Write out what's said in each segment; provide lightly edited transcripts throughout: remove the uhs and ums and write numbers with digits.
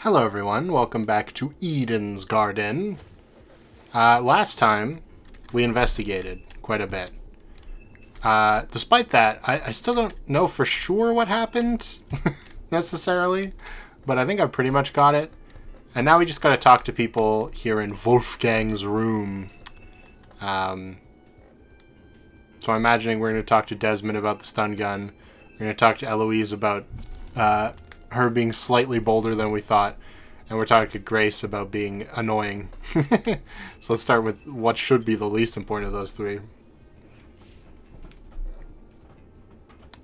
Hello everyone, welcome back to Eden's Garden. Last time, we investigated quite a bit. Despite that, I still don't know for sure what happened, necessarily, but I think I pretty much got it. And now we just gotta talk to people here in Wolfgang's room. So I'm imagining we're gonna talk to Desmond about the stun gun. We're gonna talk to Eloise about, her being slightly bolder than we thought, and we're talking to Grace about being annoying. So let's start with what should be the least important of those three. Are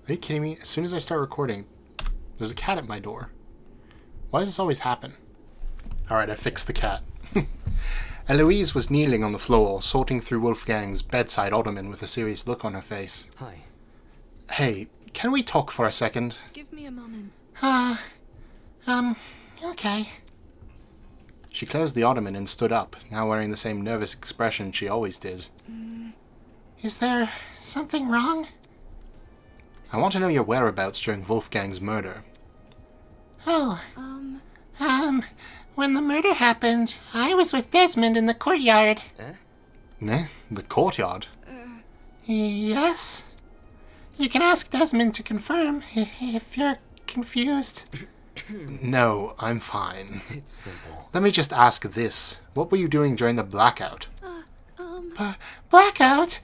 you kidding me? As soon as I start recording, there's a cat at my door. Why does this always happen? Alright, I fixed the cat. Eloise was kneeling on the floor, sorting through Wolfgang's bedside ottoman with a serious look on her face. Hi. Hey, can we talk for a second? Give me a moment. Okay. She closed the ottoman and stood up, now wearing the same nervous expression she always did. Is there something wrong? I want to know your whereabouts during Wolfgang's murder. Oh, when the murder happened, I was with Desmond in the courtyard. Nah, the courtyard? Yes? You can ask Desmond to confirm if you're confused. No, I'm fine. It's simple. Let me just ask this. What were you doing during the blackout? Blackout?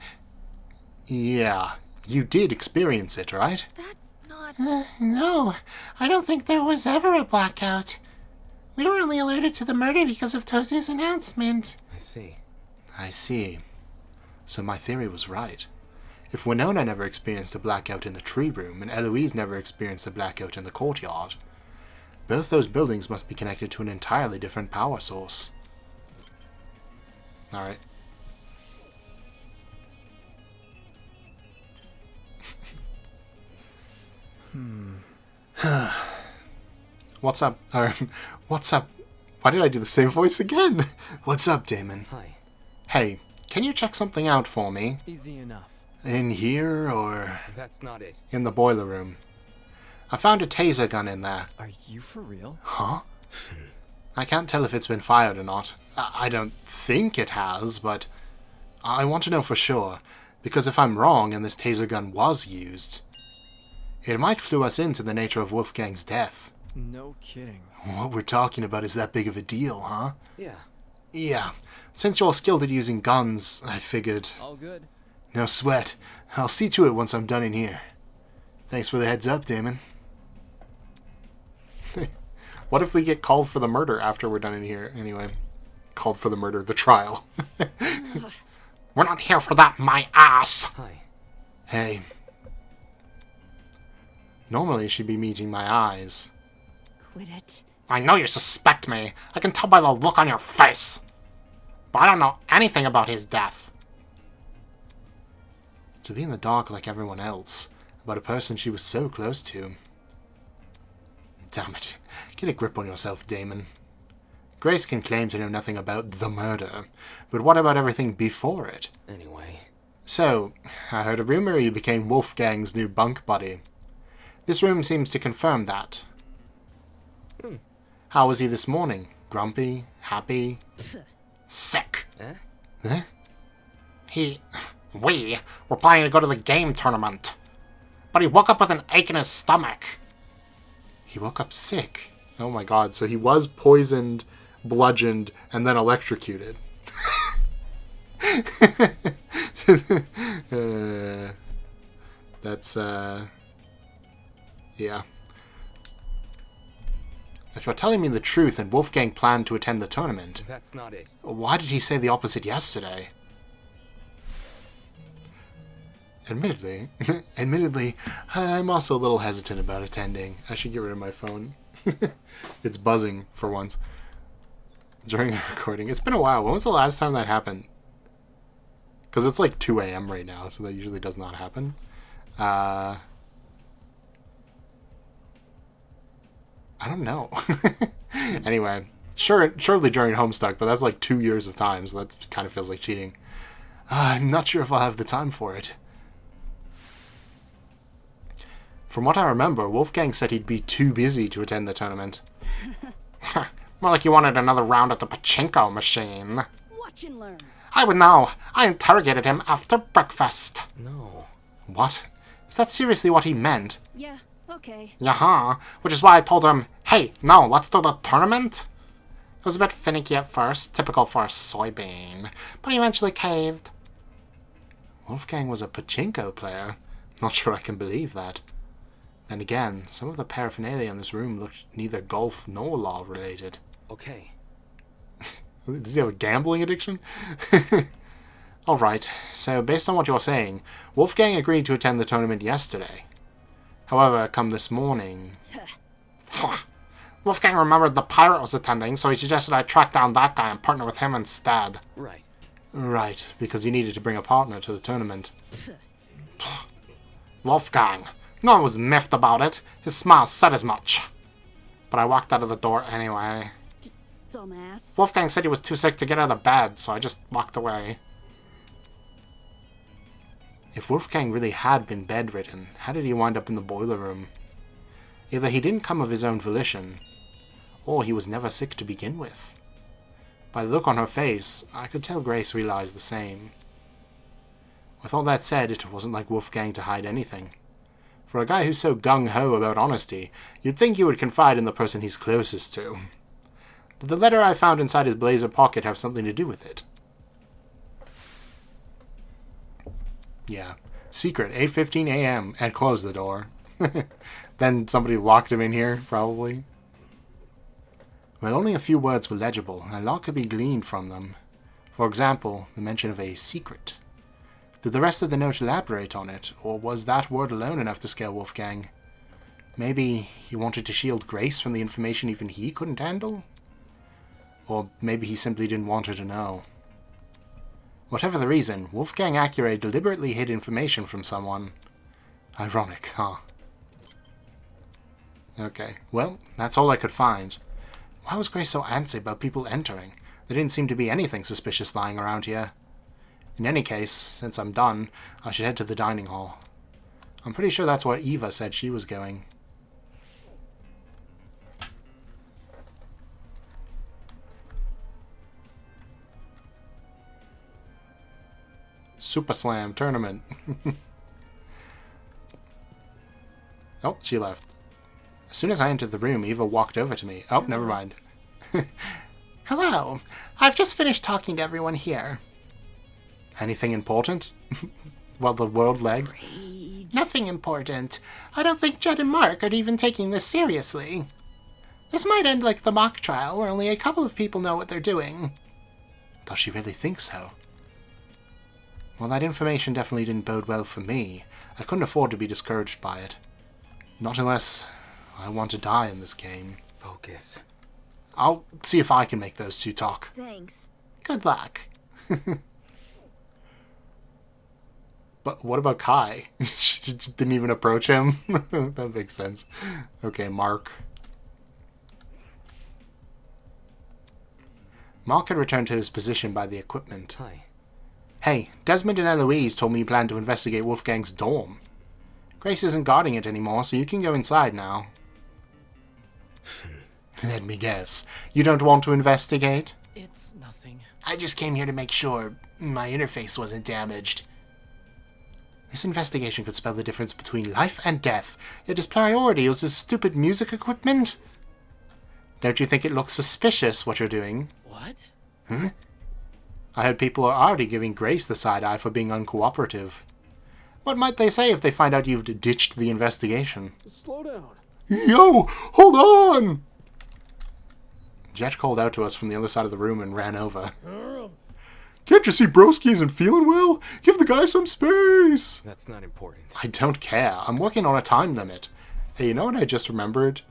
Yeah, you did experience it, right? That's not... No, I don't think there was ever a blackout. We were only alerted to the murder because of Tozu's announcement. I see. I see. So my theory was right. If Winona never experienced a blackout in the tree room, and Eloise never experienced a blackout in the courtyard, both those buildings must be connected to an entirely different power source. Alright. What's up? What's up? Why did I do the same voice again? What's up, Damon? Hi. Hey, can you check something out for me? Easy enough. In here, or That's not it. in the boiler room? I found a taser gun in there. Are you for real? Huh? I can't tell if it's been fired or not. I don't think it has, but I want to know for sure. Because if I'm wrong and this taser gun was used, it might clue us into the nature of Wolfgang's death. No kidding. What we're talking about is that big of a deal, huh? Yeah. Yeah. Since you're skilled at using guns, I figured. All good. No sweat. I'll see to it once I'm done in here. Thanks for the heads up, Damon. What if we get called for the murder after we're done in here? Anyway, called for the murder, the trial. We're not here for that, my ass! Hi. Hey. Normally she'd be meeting my eyes. Quit it. I know you suspect me. I can tell by the look on your face. But I don't know anything about his death. To be in the dark like everyone else, about a person she was so close to. Damn it. Get a grip on yourself, Damon. Grace can claim to know nothing about the murder, but what about everything before it? Anyway. So, I heard a rumor you became Wolfgang's new bunk buddy. This room seems to confirm that. How was he this morning? Grumpy? Happy? Sick. Eh? We were planning to go to the game tournament. But he woke up with an ache in his stomach. He woke up sick. Oh my god, so he was poisoned, bludgeoned, and then electrocuted. That's, yeah. If you're telling me the truth and Wolfgang planned to attend the tournament, That's not it. why did he say the opposite yesterday? Admittedly, I'm also a little hesitant about attending. I should get rid of my phone. It's buzzing for once during the recording. It's been a while. When was the last time that happened? Because it's like 2 a.m. right now, so that usually does not happen. I don't know. Anyway, surely during Homestuck, but that's like 2 years of time, so that kind of feels like cheating. I'm not sure if I'll have the time for it. From what I remember, Wolfgang said he'd be too busy to attend the tournament. More like you wanted another round at the pachinko machine. Watch and learn. I would know. I interrogated him after breakfast. No. What? Is that seriously what he meant? Yeah, okay. Yaha. Which is why I told him, hey, no, let's do the tournament. It was a bit finicky at first, typical for a soybean, but he eventually caved. Wolfgang was a pachinko player. Not sure I can believe that. Then again, some of the paraphernalia in this room looked neither golf nor law related. Okay. Does he have a gambling addiction? Alright, so based on what you're saying, Wolfgang agreed to attend the tournament yesterday. However, come this morning... Wolfgang remembered the pirate was attending, so he suggested I track down that guy and partner with him instead. Right. Right, because he needed to bring a partner to the tournament. Wolfgang. No one was miffed about it. His smile said as much. But I walked out of the door anyway. Dumbass. Wolfgang said he was too sick to get out of bed, so I just walked away. If Wolfgang really had been bedridden, how did he wind up in the boiler room? Either he didn't come of his own volition, or he was never sick to begin with. By the look on her face, I could tell Grace realized the same. With all that said, it wasn't like Wolfgang to hide anything. For a guy who's so gung-ho about honesty, you'd think he would confide in the person he's closest to. Did the letter I found inside his blazer pocket have something to do with it? Yeah. Secret, 8:15 a.m. and close the door. Then somebody locked him in here, probably. Well, only a few words were legible, and a lot could be gleaned from them. For example, the mention of a secret. Did the rest of the note elaborate on it, or was that word alone enough to scare Wolfgang? Maybe he wanted to shield Grace from the information even he couldn't handle? Or maybe he simply didn't want her to know. Whatever the reason, Wolfgang Accuray deliberately hid information from someone. Ironic, huh? Okay, well, that's all I could find. Why was Grace so antsy about people entering? There didn't seem to be anything suspicious lying around here. In any case, since I'm done, I should head to the dining hall. I'm pretty sure that's where Eva said she was going. Super Slam tournament. Oh, she left. As soon as I entered the room, Eva walked over to me. Oh, never mind. Hello. I've just finished talking to everyone here. Anything important? While the world lags? Nothing important. I don't think Jed and Mark are even taking this seriously. This might end like the mock trial, where only a couple of people know what they're doing. Does she really think so? Well, that information definitely didn't bode well for me. I couldn't afford to be discouraged by it. Not unless I want to die in this game. Focus. I'll see if I can make those two talk. Thanks. Good luck. But what about Kai? She just didn't even approach him? That makes sense. Okay, Mark. Mark had returned to his position by the equipment. Hi. Hey, Desmond and Eloise told me you planned to investigate Wolfgang's dorm. Grace isn't guarding it anymore, so you can go inside now. Let me guess. You don't want to investigate? It's nothing. I just came here to make sure my interface wasn't damaged. This investigation could spell the difference between life and death, yet his priority was his stupid music equipment? Don't you think it looks suspicious, what you're doing? What? Huh? I heard people are already giving Grace the side-eye for being uncooperative. What might they say if they find out you've ditched the investigation? Slow down. Yo, hold on! Jet called out to us from the other side of the room and ran over. Can't you see Broski isn't feeling well? Give the guy some space! That's not important. I don't care. I'm working on a time limit. Hey, you know what I just remembered?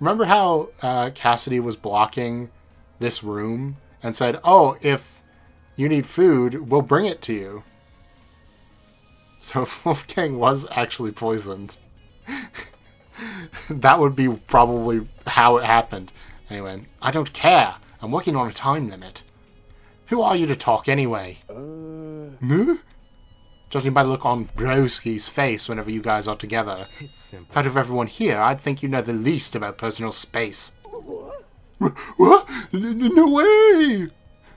Remember how Cassidy was blocking this room and said, oh, if you need food, we'll bring it to you. So if Wolfgang was actually poisoned, that would be probably how it happened. Anyway, I don't care. I'm working on a time limit. Who are you to talk anyway? Huh? Judging by the look on Broski's face whenever you guys are together. It's simple. Out of everyone here, I'd think you know the least about personal space. What? No way!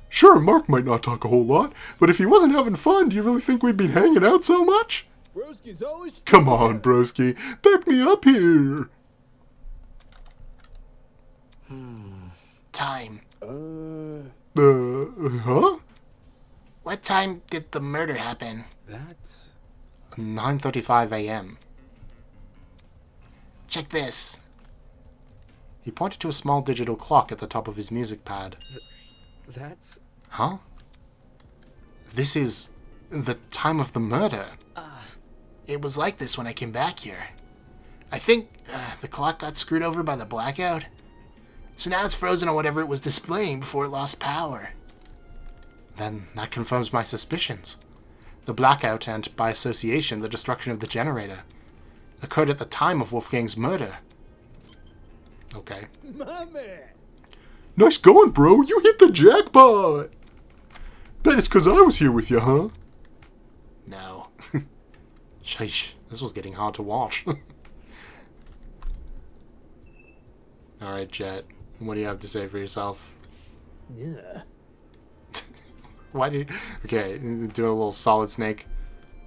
Sure, Mark might not talk a whole lot, but if he wasn't having fun, do you really think we'd be hanging out so much? Broski's always. Come on, broski. Back me up here. Time. Huh? What time did the murder happen? That's. 9:35 a.m. Check this. He pointed to a small digital clock at the top of his music pad. That's. Huh? This is the time of the murder. It was like this when I came back here. I think the clock got screwed over by the blackout. So now it's frozen on whatever it was displaying before it lost power. Then that confirms my suspicions. The blackout and, by association, the destruction of the generator occurred at the time of Wolfgang's murder. Okay. My man! Nice going, bro! You hit the jackpot! Bet it's 'cause I was here with you, huh? No. Sheesh, this was getting hard to watch. Alright, Jet. What do you have to say for yourself? Yeah. Why do you... Okay, do a little Solid Snake.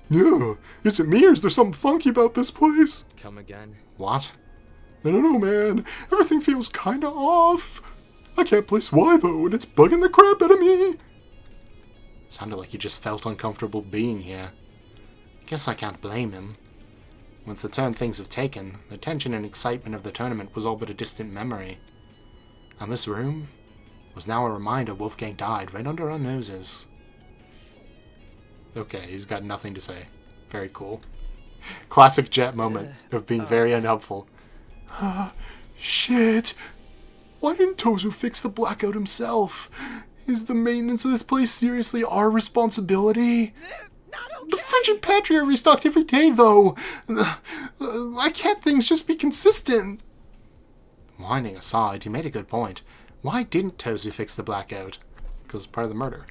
Yeah, is it me or is there something funky about this place? Come again? What? I don't know, man. Everything feels kinda off. I can't place why, though, and it's bugging the crap out of me. Sounded like you just felt uncomfortable being here. Guess I can't blame him. With the turn things have taken, the tension and excitement of the tournament was all but a distant memory. And this room was now a reminder Wolfgang died right under our noses. Okay, he's got nothing to say. Very cool. Classic Jet moment of being very unhelpful. Shit! Why didn't Tozu fix the blackout himself? Is the maintenance of this place seriously our responsibility? The frigid pantry are restocked every day, though. Why can't things just be consistent? Whining aside, he made a good point. Why didn't Tozu fix the blackout? Because part of the murder.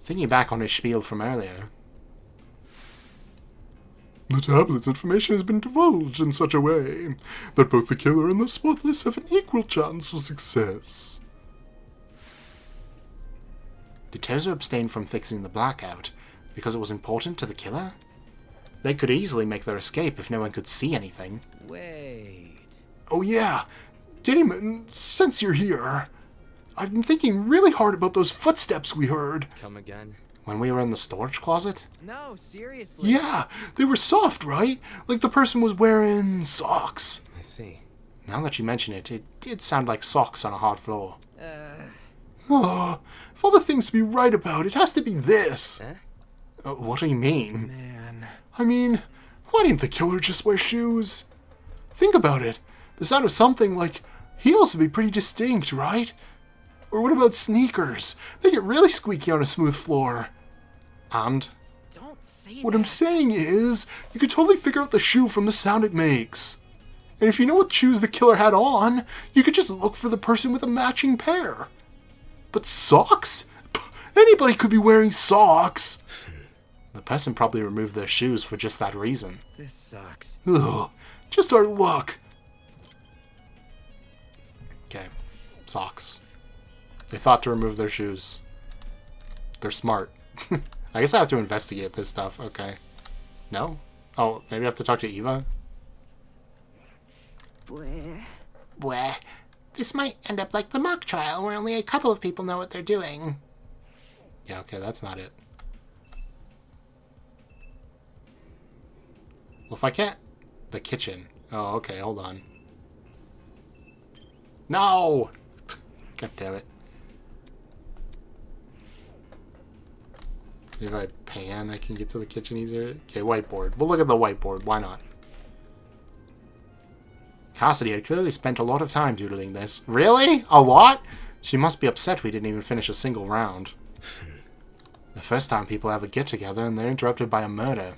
Thinking back on his spiel from earlier. The tablet's information has been divulged in such a way that both the killer and the spotless have an equal chance of success. Did Tozu abstain from fixing the blackout because it was important to the killer? They could easily make their escape if no one could see anything. Wait. Oh yeah, Damon, since you're here, I've been thinking really hard about those footsteps we heard. Come again? When we were in the storage closet? No, seriously. Yeah, they were soft, right? Like the person was wearing socks. I see. Now that you mention it, it did sound like socks on a hard floor. Oh, if all the things to be right about, it has to be this. What do you mean? Man. I mean, why didn't the killer just wear shoes? Think about it. The sound of something like heels would be pretty distinct, right? Or what about sneakers? They get really squeaky on a smooth floor. And Don't say what I'm saying is, you could totally figure out the shoe from the sound it makes. And if you know what shoes the killer had on, you could just look for the person with a matching pair. But socks? Anybody could be wearing socks. The person probably removed their shoes for just that reason. This sucks. Ugh, just our luck. Okay, socks. They thought to remove their shoes. They're smart. I guess I have to investigate this stuff. Okay. No? Oh, maybe I have to talk to Eva? Bleh. This might end up like the mock trial, where only a couple of people know what they're doing. Yeah, okay, that's not it. Well, if I can't... The kitchen. Oh, okay, hold on. No! God damn it. Maybe if I pan, I can get to the kitchen easier. Okay, whiteboard. We'll look at the whiteboard. Why not? Cassidy had clearly spent a lot of time doodling this. Really? A lot? She must be upset we didn't even finish a single round. The first time people have a get-together and they're interrupted by a murder.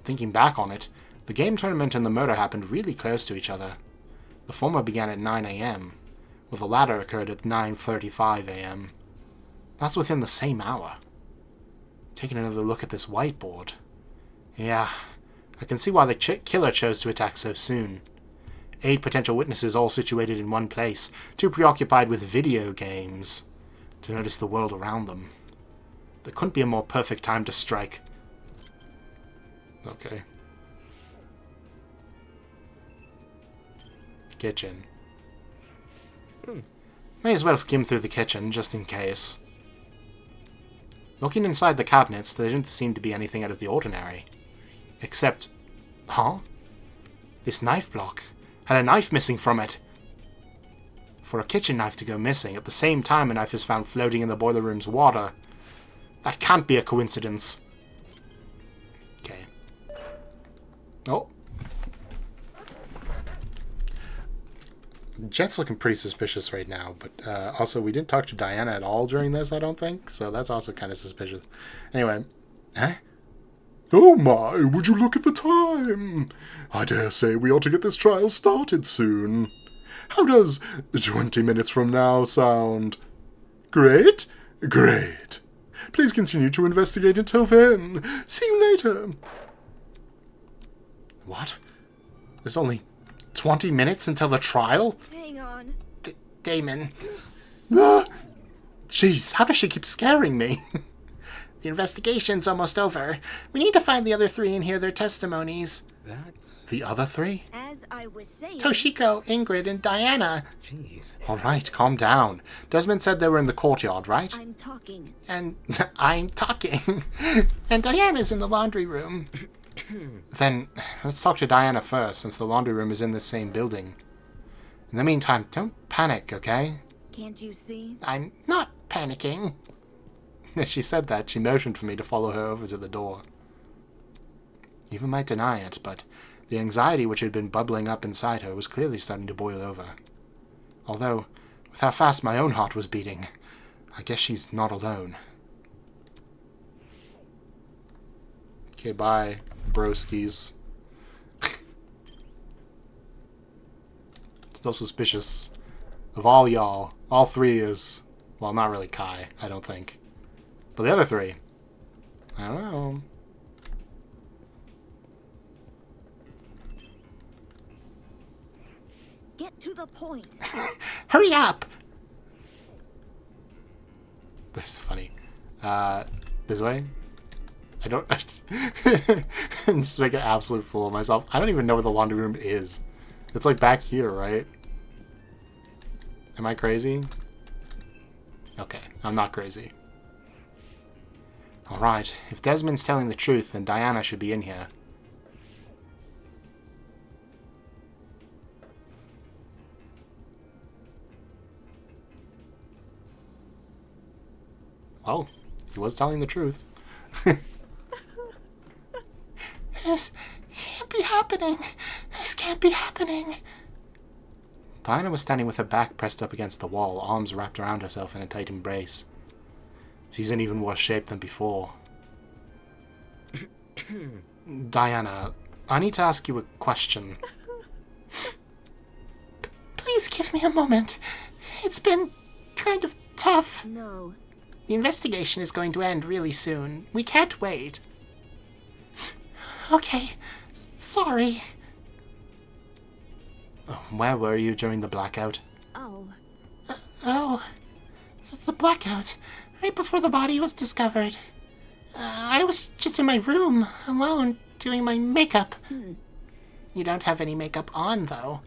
Thinking back on it, the game tournament and the murder happened really close to each other. The former began at 9 a.m., while the latter occurred at 9:35 a.m. That's within the same hour. Taking another look at this whiteboard. Yeah, I can see why the killer chose to attack so soon. 8 potential witnesses all situated in one place, too preoccupied with video games to notice the world around them. There couldn't be a more perfect time to strike. Okay. Kitchen. May as well skim through the kitchen, just in case. Looking inside the cabinets, there didn't seem to be anything out of the ordinary. Except... Huh? This knife block had a knife missing from it. For a kitchen knife to go missing at the same time a knife is found floating in the boiler room's water. That can't be a coincidence. Okay. Oh. Jet's looking pretty suspicious right now, but also we didn't talk to Diana at all during this, I don't think, so that's also kind of suspicious. Anyway. Huh? Oh my, would you look at the time? I dare say we ought to get this trial started soon. How does 20 minutes from now sound? Great? Great. Please continue to investigate until then. See you later. What? There's only 20 minutes until the trial? Hang on. Damon, Jeez, how does she keep scaring me? the investigation's almost over. We need to find the other 3 and hear their testimonies. That's... The other 3? As I was saying... Toshiko, Ingrid, and Diana. Jeez. Alright, calm down. Desmond said they were in the courtyard, right? I'm talking. And I'm talking. And Diana's in the laundry room. Then, let's talk to Diana first, since the laundry room is in the same building. In the meantime, don't panic, okay? Can't you see? I'm not panicking. As she said that, she motioned for me to follow her over to the door. Eva might deny it, but the anxiety which had been bubbling up inside her was clearly starting to boil over. Although, with how fast my own heart was beating, I guess she's not alone. Okay, bye, broskies. Still suspicious of all y'all. All 3 is... Well, not really Kai, I don't think. But the other 3... I don't know. Get to the point. Hurry up! This is funny. This way? I don't... Just make an absolute fool of myself. I don't even know where the laundry room is. It's like back here, right? Am I crazy? Okay, I'm not crazy. Alright, if Desmond's telling the truth, then Diana should be in here. Well, he was telling the truth. This can't be happening. This can't be happening. Diana was standing with her back pressed up against the wall, arms wrapped around herself in a tight embrace. She's in even worse shape than before. Diana, I need to ask you a question. Please give me a moment. It's been kind of tough. No. The investigation is going to end really soon. We can't wait. Okay. Sorry. Where were you during the blackout? Oh. The blackout. Right before the body was discovered. I was just in my room, alone, doing my makeup. You don't have any makeup on, though.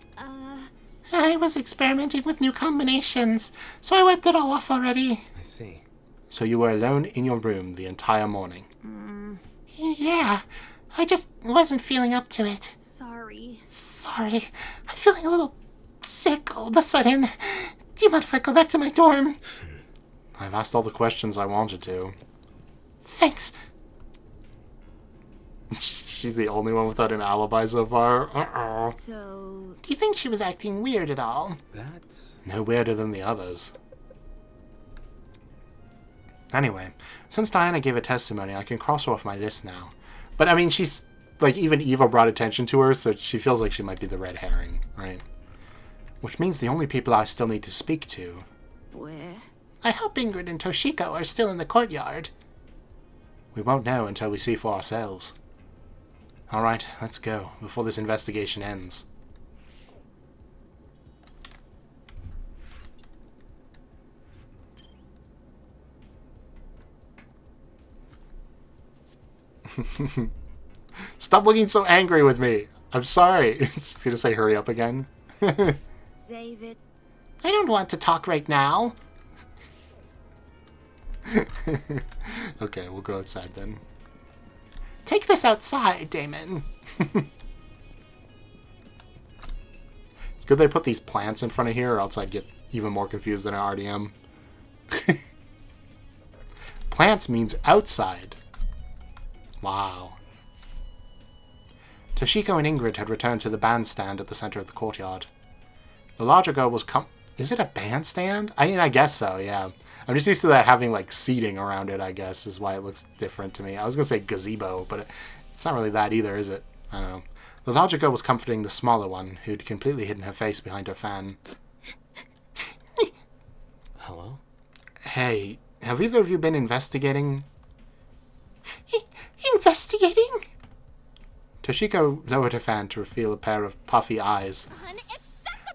I was experimenting with new combinations, so I wiped it all off already. I see. So you were alone in your room the entire morning? Yeah, I just wasn't feeling up to it. Sorry. Sorry, I'm feeling a little sick all of a sudden. Do you mind if I go back to my dorm? I've asked all the questions I wanted to. Thanks. She's the only one without an alibi so far. Uh-oh. So... Do you think she was acting weird at all? That's... No weirder than the others. Anyway, since Diana gave a testimony, I can cross her off my list now. But I mean, she's... Like, even Eva brought attention to her, so she feels like she might be the red herring, right? Which means the only people I still need to speak to... Where? I hope Ingrid and Toshiko are still in the courtyard. We won't know until we see for ourselves. Alright, let's go, before this investigation ends. Stop looking so angry with me. I'm sorry. It's gonna say hurry up again. Save it. I don't want to talk right now. Okay, we'll go outside then. Take this outside, Damon. It's good they put these plants in front of here, or else I'd get even more confused than I already am. Plants means outside. Wow. Toshiko and Ingrid had returned to the bandstand at the center of the courtyard. The larger girl was Is it a bandstand? I mean, I guess so, yeah. I'm just used to that having, like, seating around it, I guess, is why it looks different to me. I was going to say gazebo, but it's not really that either, is it? I don't know. The larger girl was comforting the smaller one, who'd completely hidden her face behind her fan. Hello? Hey, have either of you been investigating? Investigating? Toshiko lowered her fan to reveal a pair of puffy eyes.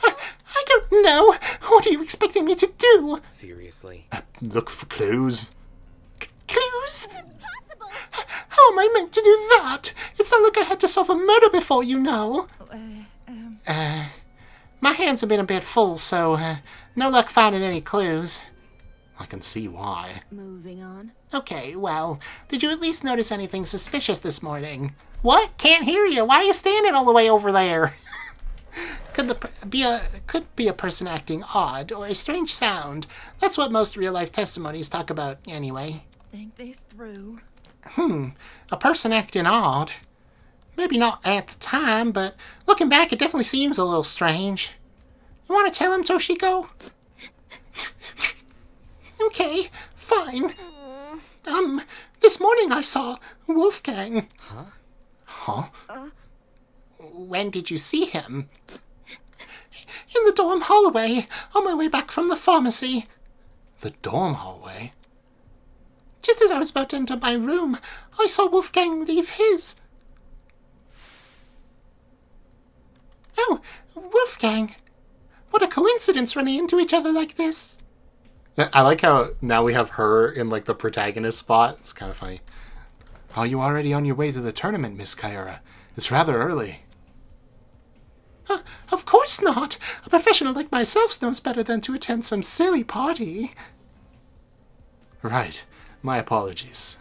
I don't know. What are you expecting me to do? Seriously. Look for clues. Clues? How am I meant to do that? It's not like I had to solve a murder before, you know. My hands have been a bit full, so no luck finding any clues. I can see why. Moving on. Okay, well, did you at least notice anything suspicious this morning? What? Can't hear you. Why are you standing all the way over there? Could be a person acting odd or a strange sound. That's what most real-life testimonies talk about, anyway. Think this through. A person acting odd. Maybe not at the time, but looking back, it definitely seems a little strange. You want to tell him, Toshiko? Okay, fine. This morning I saw Wolfgang. Huh? When did you see him? In the dorm hallway, on my way back from the pharmacy. The dorm hallway? Just as I was about to enter my room, I saw Wolfgang leave his. Oh, Wolfgang. What a coincidence running into each other like this. I like how now we have her in, like, the protagonist spot. It's kind of funny. Are you already on your way to the tournament, Miss Kyra? It's rather early. Of course not. A professional like myself knows better than to attend some silly party. Right. My apologies.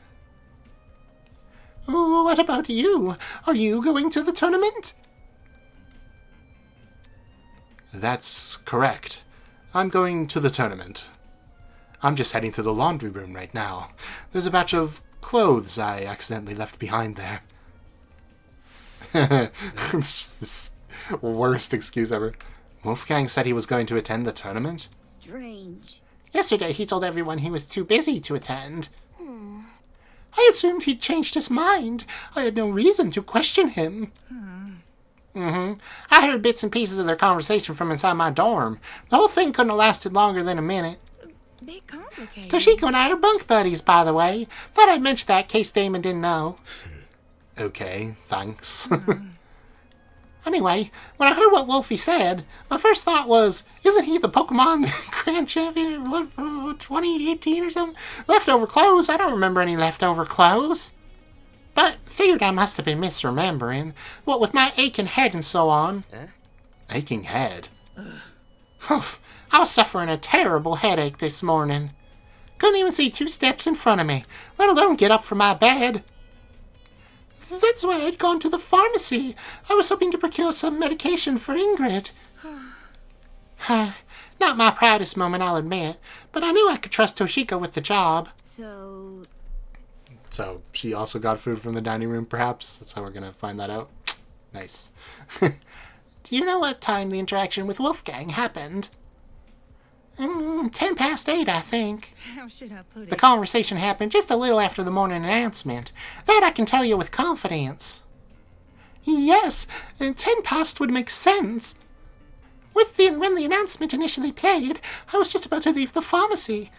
What about you? Are you going to the tournament? That's correct. I'm going to the tournament. I'm just heading to the laundry room right now. There's a batch of clothes I accidentally left behind there. It's the worst excuse ever. Wolfgang said he was going to attend the tournament? Strange. Yesterday he told everyone he was too busy to attend. I assumed he'd changed his mind. I had no reason to question him. I heard bits and pieces of their conversation from inside my dorm. The whole thing couldn't have lasted longer than a minute. Bit complicated. Toshiko and I are bunk buddies, by the way. Thought I'd mention that in case Damon didn't know. Okay, thanks. Anyway, when I heard what Wolfie said, my first thought was, isn't he the Pokemon Grand Champion in 2018 or something? Leftover clothes? I don't remember any leftover clothes. But figured I must have been misremembering. What with my aching head and so on. Aching head? Humph, I was suffering a terrible headache this morning. Couldn't even see 2 steps in front of me, let alone get up from my bed. That's why I'd gone to the pharmacy. I was hoping to procure some medication for Ingrid. Not my proudest moment, I'll admit, but I knew I could trust Toshiko with the job. So she also got food from the dining room, perhaps? That's how we're going to find that out. Nice. Do you know what time the interaction with Wolfgang happened? 8:10, I think. How should I put it? The conversation happened just a little after the morning announcement. That I can tell you with confidence. Yes, 10 past would make sense. When the announcement initially played, I was just about to leave the pharmacy.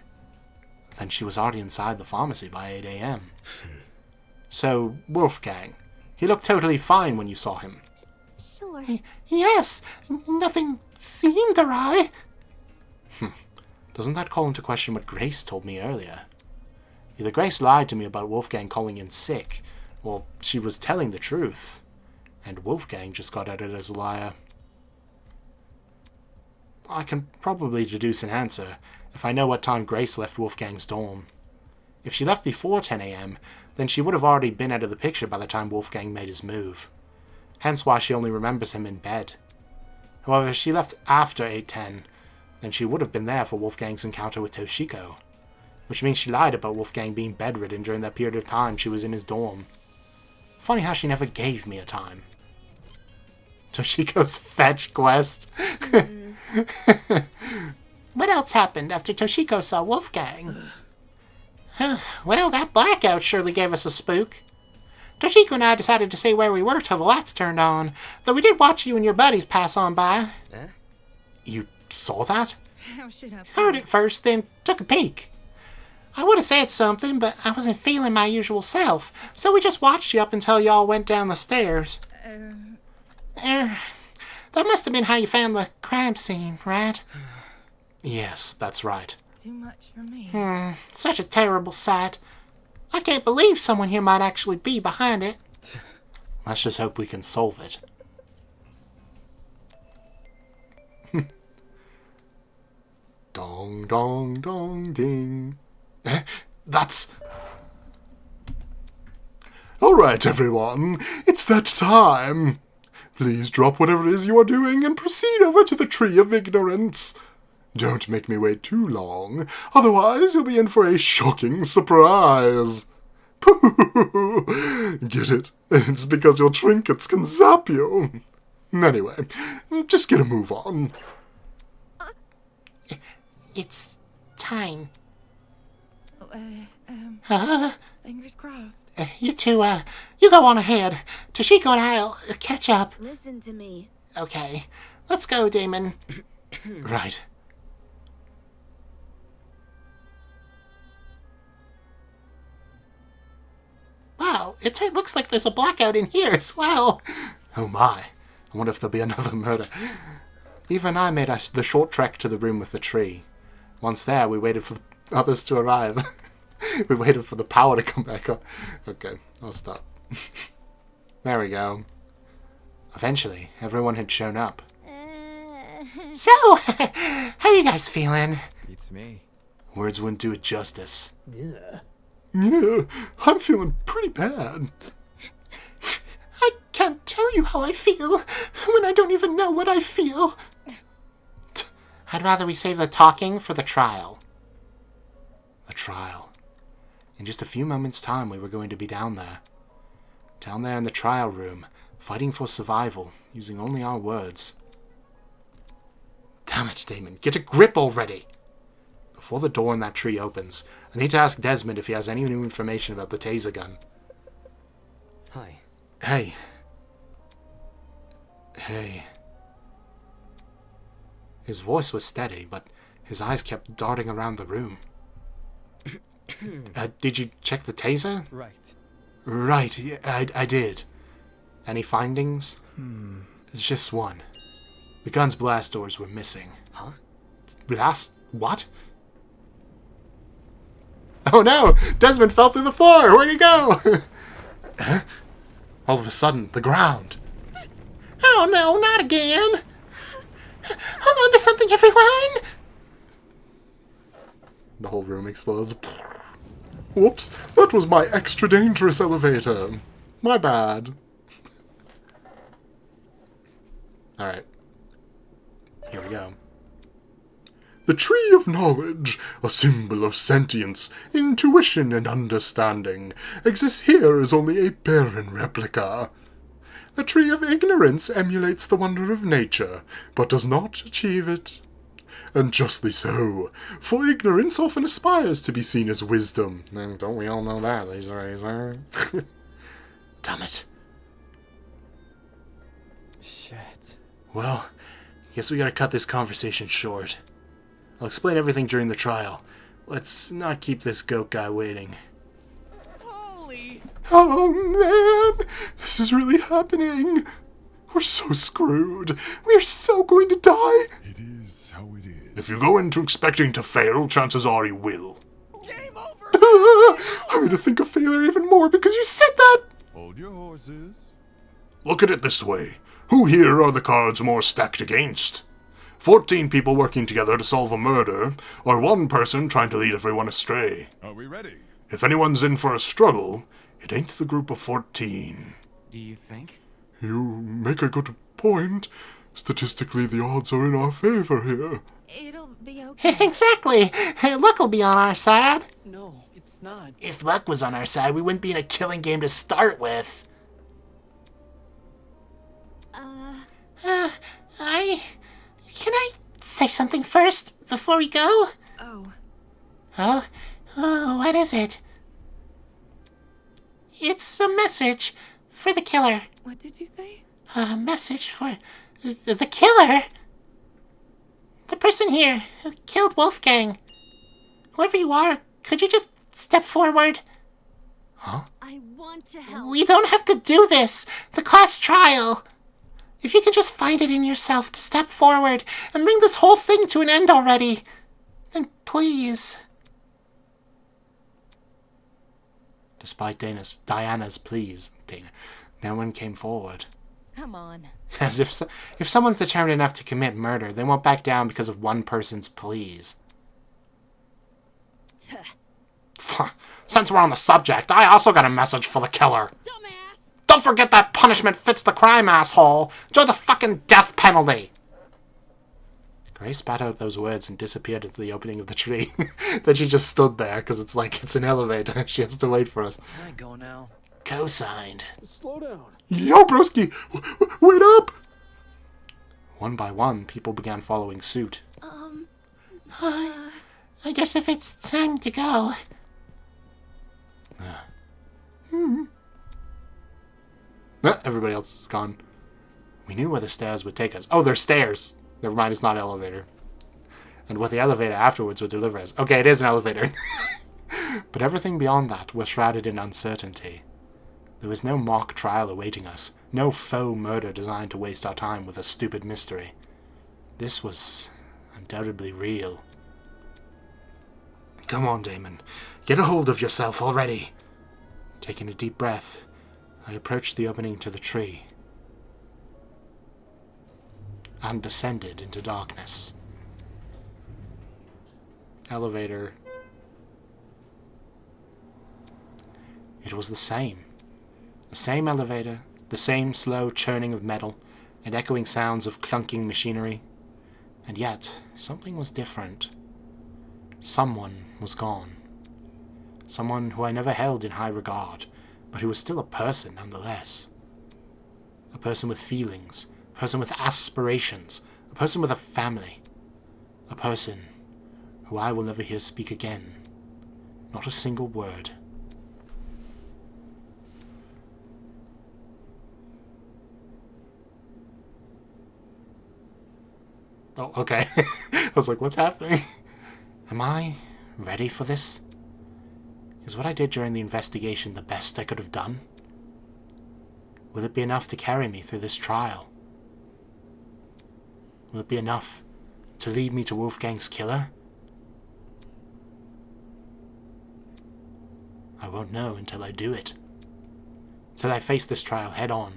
Then she was already inside the pharmacy by 8 a.m. So, Wolfgang, he looked totally fine when you saw him. Sure. Yes, nothing seemed awry. Doesn't that call into question what Grace told me earlier? Either Grace lied to me about Wolfgang calling in sick, Or she was telling the truth, and Wolfgang just got at it as a liar. I can probably deduce an answer if I know what time Grace left Wolfgang's dorm. If she left before 10 a.m., then she would have already been out of the picture by the time Wolfgang made his move. Hence why she only remembers him in bed. However, if she left after 8:10, then she would have been there for Wolfgang's encounter with Toshiko, which means she lied about Wolfgang being bedridden during that period of time she was in his dorm. Funny how she never gave me a time. Toshiko's fetch quest. What else happened after Toshiko saw Wolfgang? Well, that blackout surely gave us a spook. Toshiko and I decided to stay where we were till the lights turned on, though we did watch you and your buddies pass on by. You saw that? How should I put Heard it first, then took a peek. I would have said something, but I wasn't feeling my usual self, so we just watched you up until y'all went down the stairs. That must have been how you found the crime scene, right? Yes, that's right. too much for me? Such a terrible sight. I can't believe someone here might actually be behind it. Let's just hope we can solve it. Dong, dong, dong, ding. That's... Alright, everyone, it's that time. Please drop whatever it is you are doing and proceed over to the Tree of Ignorance. Don't make me wait too long, otherwise you'll be in for a shocking surprise. Get it? It's because your trinkets can zap you. Anyway, just get a move on. It's time. Fingers crossed. You two, you go on ahead. Toshiko and I'll catch up. Listen to me. Okay, let's go, Damon. right. Wow, it looks like there's a blackout in here as well. Oh my. I wonder if there'll be another murder. Eva and I made the short trek to the room with the tree. Once there, we waited for the others to arrive. We waited for the power to come back on. Okay, I'll stop. There we go. Eventually, everyone had shown up. So, how are you guys feeling? Beats me. Words wouldn't do it justice. Yeah. Yeah, I'm feeling pretty bad. I can't tell you how I feel when I don't even know what I feel. I'd rather we save the talking for the trial. The trial. In just a few moments' time, we were going to be down there. Down there in the trial room, fighting for survival, using only our words. Damn it, Damon, get a grip already! Before the door in that tree opens, I need to ask Desmond if he has any new information about the taser gun. Hi. Hey. Hey. His voice was steady, but his eyes kept darting around the room. Did you check the taser? Right. Right, yeah, I did. Any findings? Just one. The gun's blast doors were missing. Huh? Blast? What? Oh no! Desmond fell through the floor! Where'd he go? Huh? All of a sudden, the ground. Oh no, not again! Hold on to something, everyone! The whole room explodes. Whoops, that was my extra dangerous elevator. My bad. Alright. Here we go. The Tree of Knowledge, a symbol of sentience, intuition, and understanding, exists here as only a barren replica. The Tree of Ignorance emulates the wonder of nature, but does not achieve it. And justly so, for ignorance often aspires to be seen as wisdom. And don't we all know that, Laser? Damn it. Shit. Well, guess we gotta cut this conversation short. I'll explain everything during the trial. Let's not keep this goat guy waiting. Holy! Oh man, this is really happening. We're so screwed. We're so going to die. It is how it is. If you go into expecting to fail, chances are you will. Game over! I'm going to think of failure even more because you said that. Hold your horses. Look at it this way. Who here are the cards more stacked against? 14 people working together to solve a murder, or one person trying to lead everyone astray? Are we ready? If anyone's in for a struggle, it ain't the group of 14. Do you think? You make a good point. Statistically, the odds are in our favor here. It'll be okay. Exactly. Luck will be on our side. No, it's not. If luck was on our side, we wouldn't be in a killing game to start with. Can I say something first before we go? Oh, Oh, what is it? It's a message for the killer. what did you say? A message for the killer? The person here who killed Wolfgang. Whoever you are, could you just step forward? I want to help. We don't have to do this. The class trial. If you can just find it in yourself to step forward and bring this whole thing to an end already, then please. Despite Diana's pleas, no one came forward. Come on. As if someone's determined enough to commit murder, they won't back down because of one person's pleas. Since we're on the subject, I also got a message for the killer. Dumbass! Don't forget that punishment fits the crime, asshole! Enjoy the fucking death penalty! Grace spat out those words and disappeared at the opening of the tree. Then she just stood there, because it's like it's an elevator. She has to wait for us. Can I go now? Co-signed. Slow down. Yo, broski! Wait up! One by one, people began following suit. I guess if it's time to go. Everybody else is gone. We knew where the stairs would take us. Oh, they're stairs! Never mind, it's not an elevator. And what the elevator afterwards would deliver us. Okay, it is an elevator. But everything beyond that was shrouded in uncertainty. There was no mock trial awaiting us. No faux murder designed to waste our time with a stupid mystery. This was undoubtedly real. Come on, Damon. Get a hold of yourself already. Taking a deep breath, I approached the opening to the tree and descended into darkness. Elevator. It was the same. The same elevator, the same slow churning of metal, and echoing sounds of clunking machinery. And yet, something was different. Someone was gone. Someone who I never held in high regard, but who was still a person nonetheless. A person with feelings, a person with aspirations, a person with a family. A person who I will never hear speak again. Not a single word. Oh, okay. I was like, what's happening? Am I ready for this? Is what I did during the investigation the best I could have done? Will it be enough to carry me through this trial? Will it be enough to lead me to Wolfgang's killer? I won't know until I do it. Until I face this trial head on.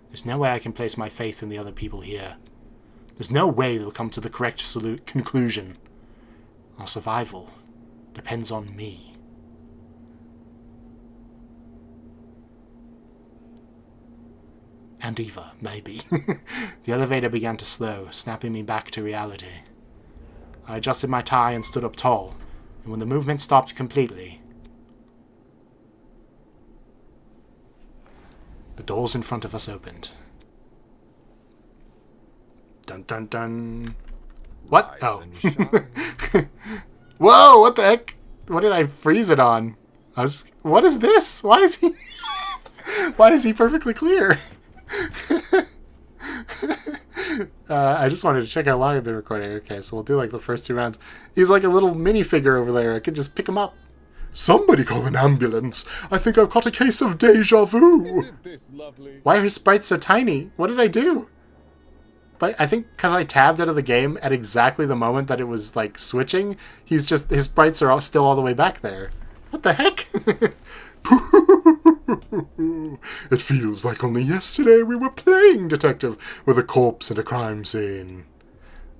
There's no way I can place my faith in the other people here. There's no way they'll come to the correct conclusion. Our survival depends on me. And Eva, maybe. The elevator began to slow, snapping me back to reality. I adjusted my tie and stood up tall, and when the movement stopped completely, the doors in front of us opened. Dun dun dun. What? Rise Oh. and shine. Whoa, what the heck? What did I freeze it on? What is this? Why is he... Why is he perfectly clear? I just wanted to check how long I've been recording. Okay, so we'll do like the first 2 rounds. He's like a little minifigure over there. I could just pick him up. Somebody call an ambulance. I think I've got a case of deja vu. Isn't this lovely? Why are his sprites so tiny? What did I do? But I think because I tabbed out of the game at exactly the moment that it was like switching, his sprites are still all the way back there. What the heck? It feels like only yesterday we were playing detective with a corpse and a crime scene.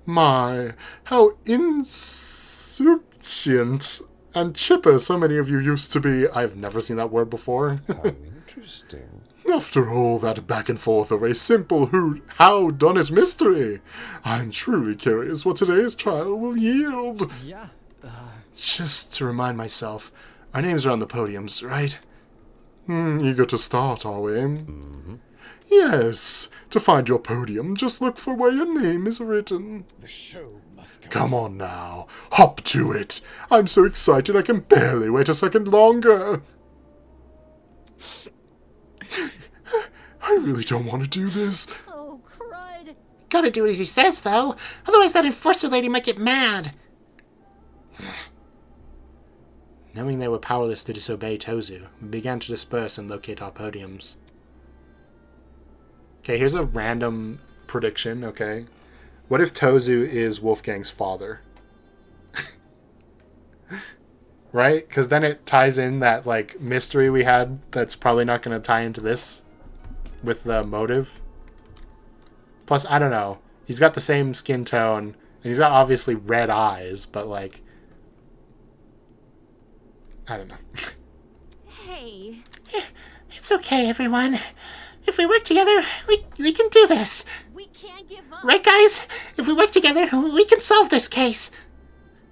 My, how insouciant and chipper so many of you used to be. I've never seen that word before. How interesting. After all that back and forth over a simple how-done-it mystery, I'm truly curious what today's trial will yield. Yeah. Just to remind myself, our names are on the podiums, right? Eager to start, are we? Mm-hmm. Yes. To find your podium, just look for where your name is written. The show must go. Come on now. Hop to it. I'm so excited I can barely wait a second longer. I really don't want to do this. Oh, crud. Gotta do as he says, though. Otherwise that enforcer lady might get mad. Knowing they were powerless to disobey Tozu, we began to disperse and locate our podiums. Okay, here's a random prediction, okay? What if Tozu is Wolfgang's father? Right? Because then it ties in that, like, mystery we had that's probably not going to tie into this with the motive. Plus, I don't know. He's got the same skin tone, and he's got obviously red eyes, but, like, I don't know. Hey. It's okay, everyone. If we work together, we can do this. We can't give up. Right, guys? If we work together, we can solve this case.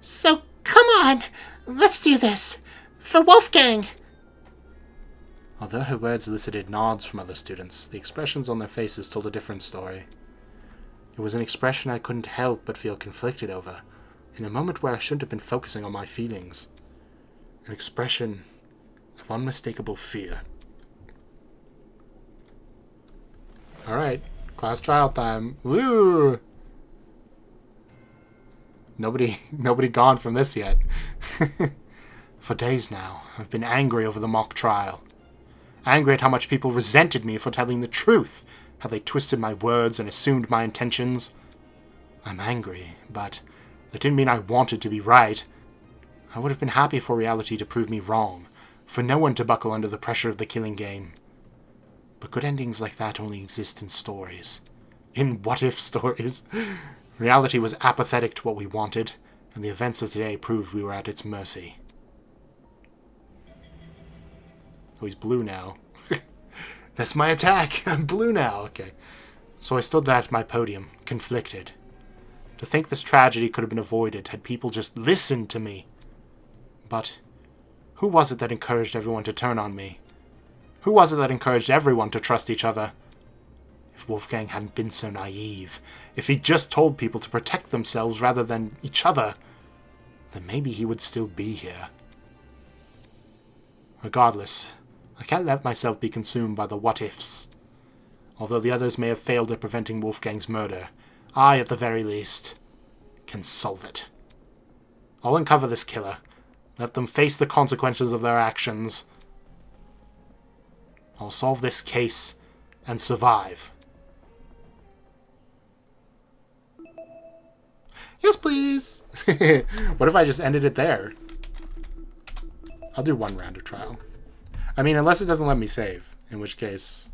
So, come on. Let's do this. For Wolfgang. Although her words elicited nods from other students, the expressions on their faces told a different story. It was an expression I couldn't help but feel conflicted over, in a moment where I shouldn't have been focusing on my feelings. An expression of unmistakable fear. Alright, class trial time. Woo! Nobody gone from this yet. For days now, I've been angry over the mock trial. Angry at how much people resented me for telling the truth, how they twisted my words and assumed my intentions. I'm angry, but that didn't mean I wanted to be right. I would have been happy for reality to prove me wrong, for no one to buckle under the pressure of the killing game. But good endings like that only exist in stories. In what-if stories. Reality was apathetic to what we wanted, and the events of today proved we were at its mercy. Oh, he's blue now. That's my attack! I'm blue now! Okay. So I stood there at my podium, conflicted. To think this tragedy could have been avoided had people just listened to me. But who was it that encouraged everyone to turn on me? Who was it that encouraged everyone to trust each other? If Wolfgang hadn't been so naive, if he'd just told people to protect themselves rather than each other, then maybe he would still be here. Regardless, I can't let myself be consumed by the what-ifs. Although the others may have failed at preventing Wolfgang's murder, I, at the very least, can solve it. I'll uncover this killer. Let them face the consequences of their actions. I'll solve this case and survive. Yes, please! What if I just ended it there? I'll do one round of trial. I mean, unless it doesn't let me save. In which case...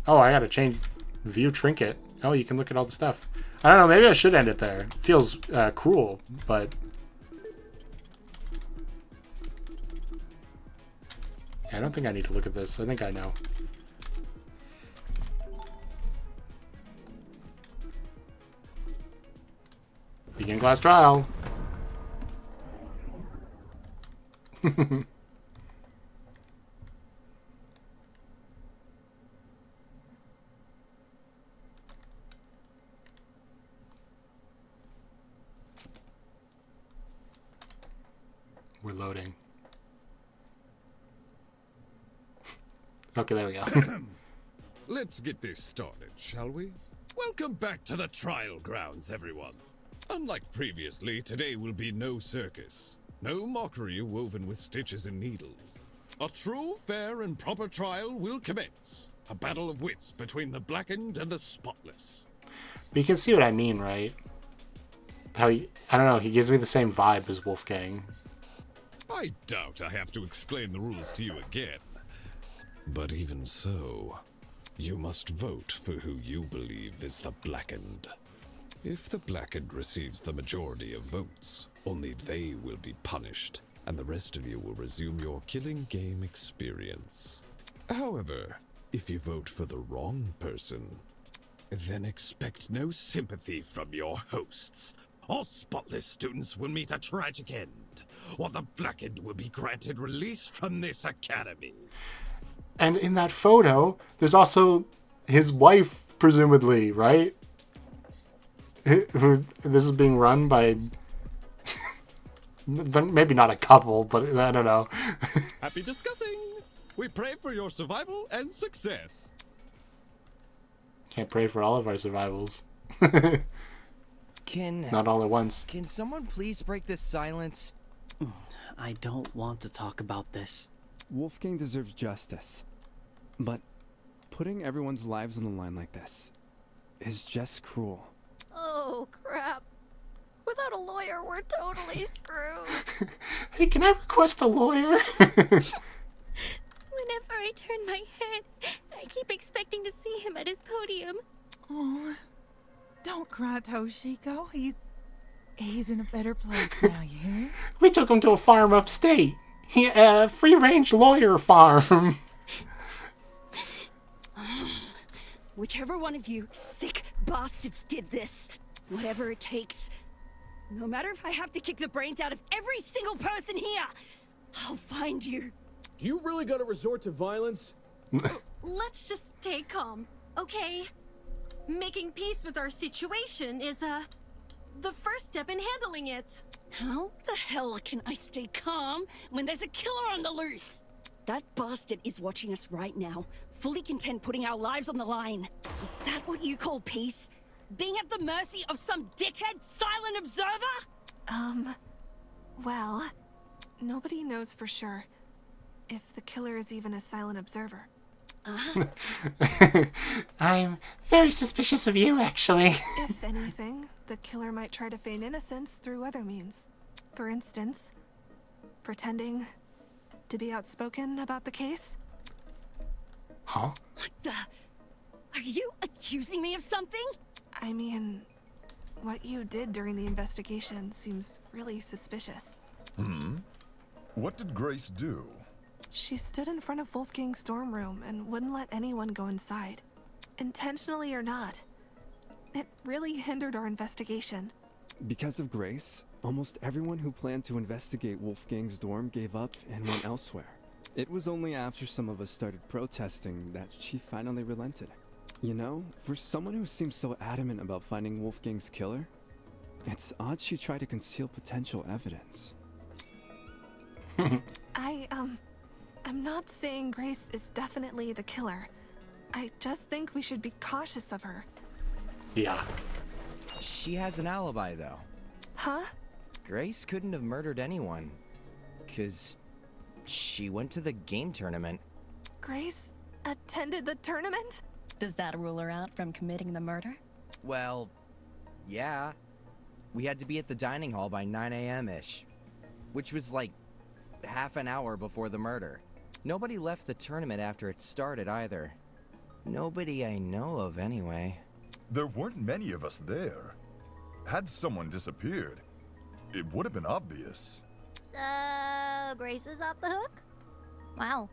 Oh, I gotta change... View trinket. Oh, you can look at all the stuff. I don't know, maybe I should end it there. It feels cruel, but... Yeah, I don't think I need to look at this. I think I know. Begin class trial. We're loading. Okay, there we go. Let's get this started, shall we? Welcome back to the trial grounds, everyone. Unlike previously, today will be no circus. No mockery woven with stitches and needles. A true, fair, and proper trial will commence. A battle of wits between the blackened and the spotless. But you can see what I mean, right? How he, I don't know, he gives me the same vibe as Wolfgang. I doubt I have to explain the rules to you again. But even so, you must vote for who you believe is the Blackened. If the Blackened receives the majority of votes, only they will be punished, and the rest of you will resume your killing game experience. However, if you vote for the wrong person, then expect no sympathy from your hosts. All spotless students will meet a tragic end, or the Blackened will be granted release from this academy. And in that photo, there's also his wife, presumably, right? This is being run by... maybe not a couple, but I don't know. Happy discussing! We pray for your survival and success. Can't pray for all of our survivals. Can Not all at once. Can someone please break this silence? I don't want to talk about this. Wolfgang deserves justice. But putting everyone's lives on the line like this is just cruel. Oh, crap. Without a lawyer, we're totally screwed. Hey, can I request a lawyer? Whenever I turn my head, I keep expecting to see him at his podium. Oh, don't cry, Toshiko. He's in a better place now, you hear? We took him to a farm upstate. Free-range lawyer farm. Whichever one of you sick bastards did this, whatever it takes, no matter if I have to kick the brains out of every single person here, I'll find you. Do you really gotta resort to violence? Let's just stay calm, okay? Making peace with our situation is, the first step in handling it. How the hell can I stay calm when there's a killer on the loose? That bastard is watching us right now, fully content putting our lives on the line. Is that what you call peace? Being at the mercy of some dickhead silent observer? Well, nobody knows for sure if the killer is even a silent observer. I'm very suspicious of you, actually. If anything, the killer might try to feign innocence through other means. For instance, pretending to be outspoken about the case. Huh? What the? Are you accusing me of something? I mean, what you did during the investigation seems really suspicious. What did Grace do? She stood in front of Wolfgang's dorm room and wouldn't let anyone go inside. Intentionally or not. It really hindered our investigation. Because of Grace, almost everyone who planned to investigate Wolfgang's dorm gave up and went elsewhere. It was only after some of us started protesting that she finally relented. You know, for someone who seems so adamant about finding Wolfgang's killer, it's odd she tried to conceal potential evidence. I'm not saying Grace is definitely the killer. I just think we should be cautious of her. Yeah. She has an alibi, though. Huh? Grace couldn't have murdered anyone, 'cause she went to the game tournament. Grace attended the tournament? Does that rule her out from committing the murder? Well, yeah. We had to be at the dining hall by 9 a.m.-ish, which was like half an hour before the murder. Nobody left the tournament after it started either. Nobody I know of, anyway. There weren't many of us there. Had someone disappeared, it would have been obvious. So, Grace is off the hook? Wow.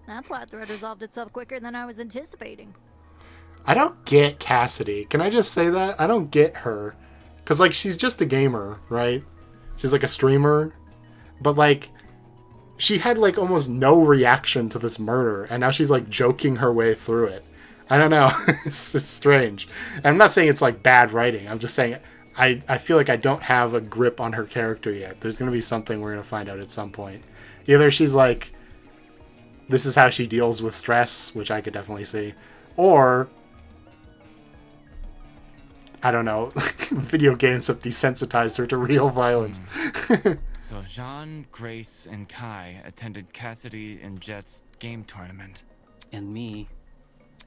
That plot thread resolved itself quicker than I was anticipating. I don't get Cassidy. Can I just say that? I don't get her. Because, like, she's just a gamer, right? She's, like, a streamer. But, like, she had, like, almost no reaction to this murder. And now she's, like, joking her way through it. I don't know. it's strange. And I'm not saying it's, like, bad writing. I'm just saying I feel like I don't have a grip on her character yet. There's going to be something we're going to find out at some point. Either she's, like, this is how she deals with stress, which I could definitely see. Or, I don't know, video games have desensitized her to real violence. So Jean, Grace, and Kai attended Cassidy and Jet's game tournament. And me.